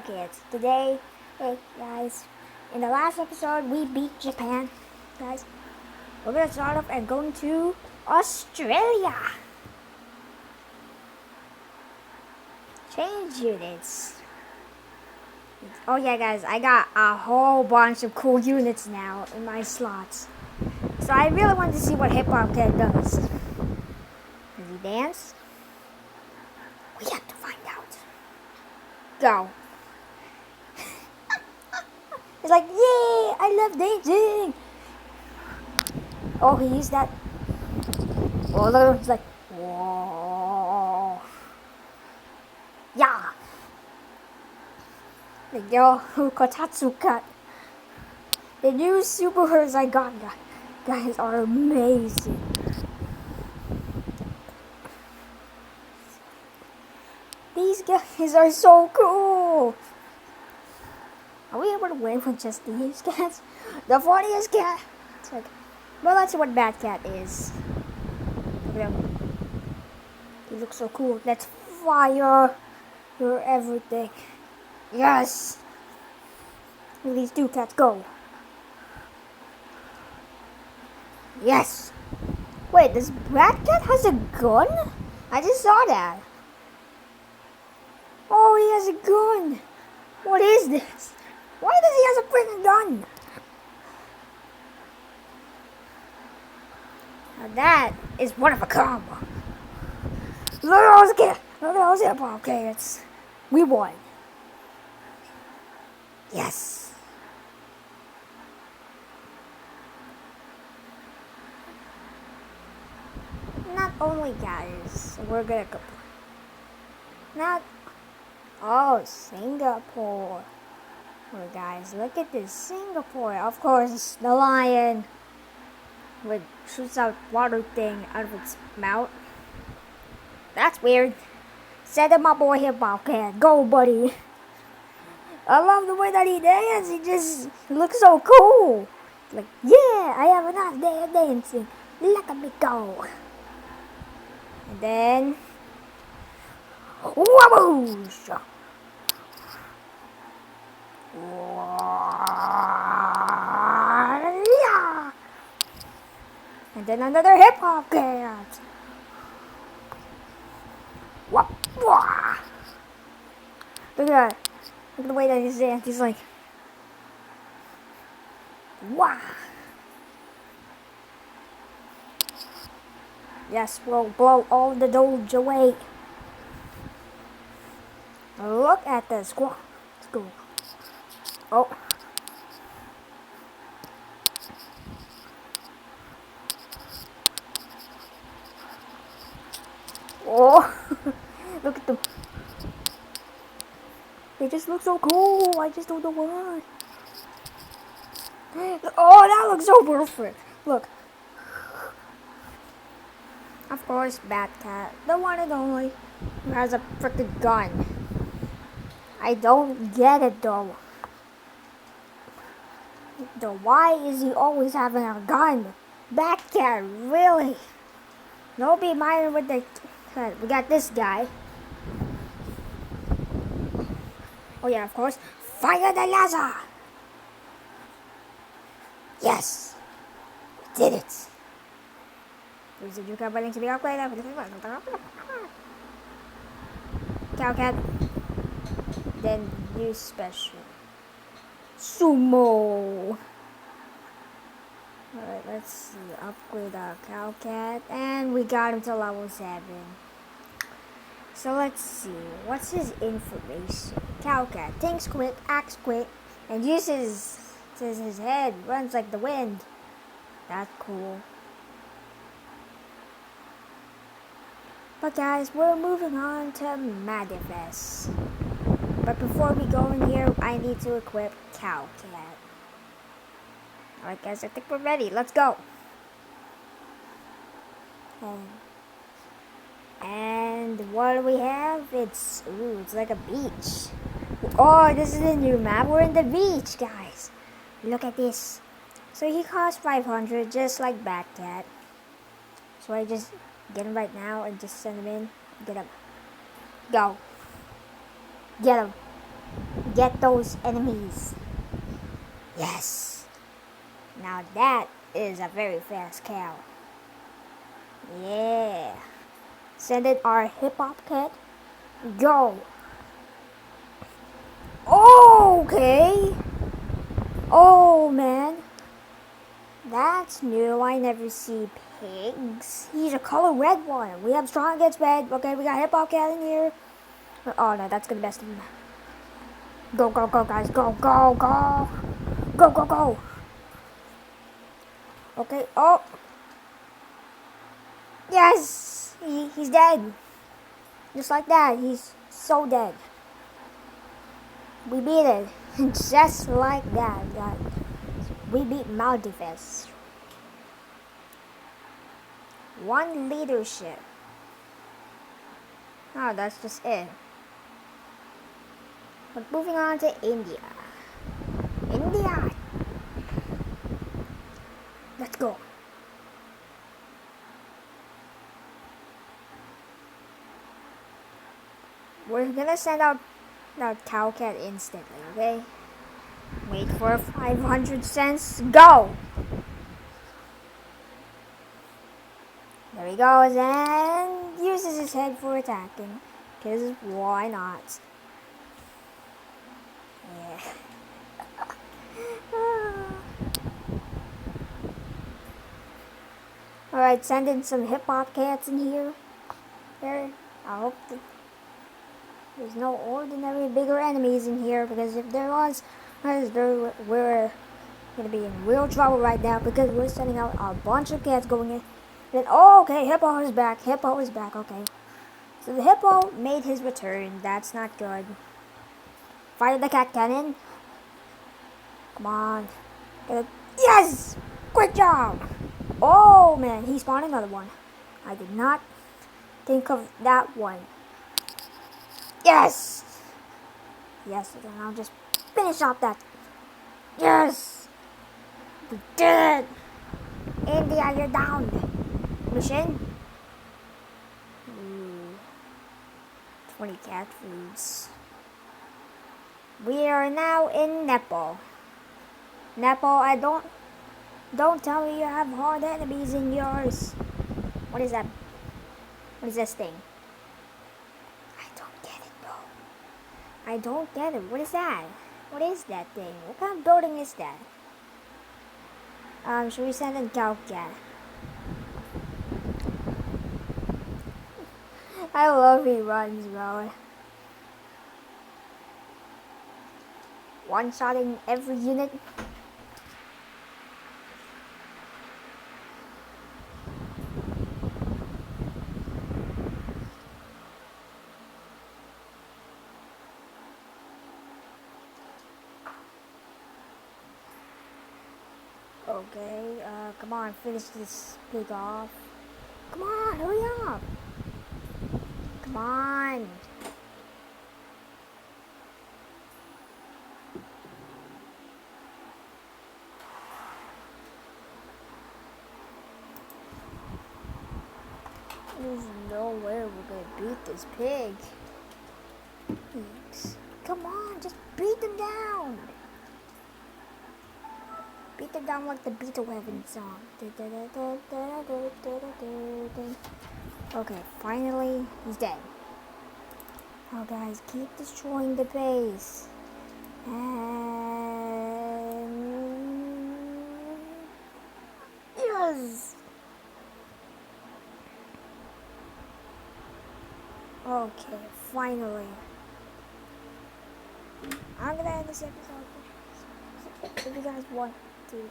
Kids. Today, hey guys, in the last episode we beat Japan. Guys, we're gonna start off and going to Australia. Change units. Oh yeah guys, I got a whole bunch of cool units now in my slots. So I really wanted to see what Hip Hop Kid does. Does he dance? We have to find out. Go. He's like, yay, I love dancing. Oh, he used that. Oh, look at him. He's like, whoa. Yeah. The girl who Kotatsu cut. The new Super I got, guys, are amazing. These guys are so cool. Are we able to win with just these cats? The funniest cat. It's like, well, let's see what Bad Cat is. Look at him. He looks so cool. Let's fire your everything. Yes. Look at these two cats go. Yes. Wait, this Bad Cat has a gun? I just saw that. Oh, he has a gun. What is this? Why does he have a freaking gun? Now that is one of a combo. Look at those kids. Look at those Hip Hop Kids. We won. Yes. Not only guys, we're gonna go. Not. Oh, Singapore. Oh, guys, look at this Singapore. Of course, the lion with shoots out water thing out of its mouth. That's weird. Send him my boy Hip Hop Kid. Go, buddy. I love the way that he dances. He just looks so cool. Like, yeah, I have a nice day of dancing. Look at me go. And then, waboosh. And then another Hip Hop Cat. Wah, wah. Look at that. Look at the way that he's dancing. He's like, wow. Yes, we'll blow all the doge away. Look at this. Let's go. Oh. Oh. Look at them. They just look so cool. I just don't know why. Oh, that looks so perfect. Look. Of course, Bad Cat, the one and only, who has a freaking gun. I don't get it though. Why is he always having a gun? Bad Cat, really? No, be minded with the. We got this guy. Oh yeah, of course. Fire the laser! Yes! We did it! Cow Cat. Then new special. Sumo! Alright, let's see. Upgrade our Cow Cat. And we got him to level 7. So let's see. What's his information? Cow Cat. Thinks quick, acts quick, and uses his head. Runs like the wind. That's cool. But guys, we're moving on to Manifest. But before we go in here, I need to equip Cow Cat. Alright guys, I think we're ready. Let's go. And what do we have? It's like a beach. Oh, this is a new map. We're in the beach, guys. Look at this. So he costs 500, just like Bad Cat. So I just get him right now and just send him in. Get him. Go. Get him. get those enemies. Yes. Now that is a very fast cow. Yeah. Send it our hip hop cat. Go. Okay. Oh man. That's new. I never see pigs. He's a color red one. We have strong against red. Okay, we got hip hop cat in here. Oh no, that's gonna best him. Go, go, go, guys. Go, go, go. Go, go, go. Okay. Oh. Yes. He's dead. Just like that. He's so dead. We beat it. Just like that. We beat Maldivas. One leadership. Oh, that's just it. But moving on to India. India! Let's go. We're gonna send out that cowcat instantly, okay? Wait for 500 cents. Go! There he goes and uses his head for attacking. Because why not? Yeah. Alright, send in some hip hop cats in here. There. I hope that there's no ordinary bigger enemies in here, because if there was, we're gonna be in real trouble right now, because we're sending out a bunch of cats going in. Then, oh, okay, Hippo is back. Hippo is back, okay. So the Hippo made his return. That's not good. Fire the cat cannon. Come on. Get it. Yes! Great job! Oh, man, he spawned another one. I did not think of that one. Yes! Yes, and I'll just finish off that. Yes! We did it! India, you're down. Mission? 20 cat foods. We are now in Nepal. Nepal, don't tell me you have hard enemies in yours. What is that? What is this thing? I don't get it though. I don't get it. What is that? What is that thing? What kind of building is that? Should we send in Calcat? I love he runs, bro. One-shotting every unit. Okay, come on, finish this pig off. Come on, hurry up. Come on. There's no way we're gonna beat this pig. Pigs. Come on, just beat them down. Beat them down like the Beethoven song. Okay, finally, he's dead. Oh, guys, keep destroying the base. And... yes! Okay, finally. I'm gonna end this episode. If you guys want to...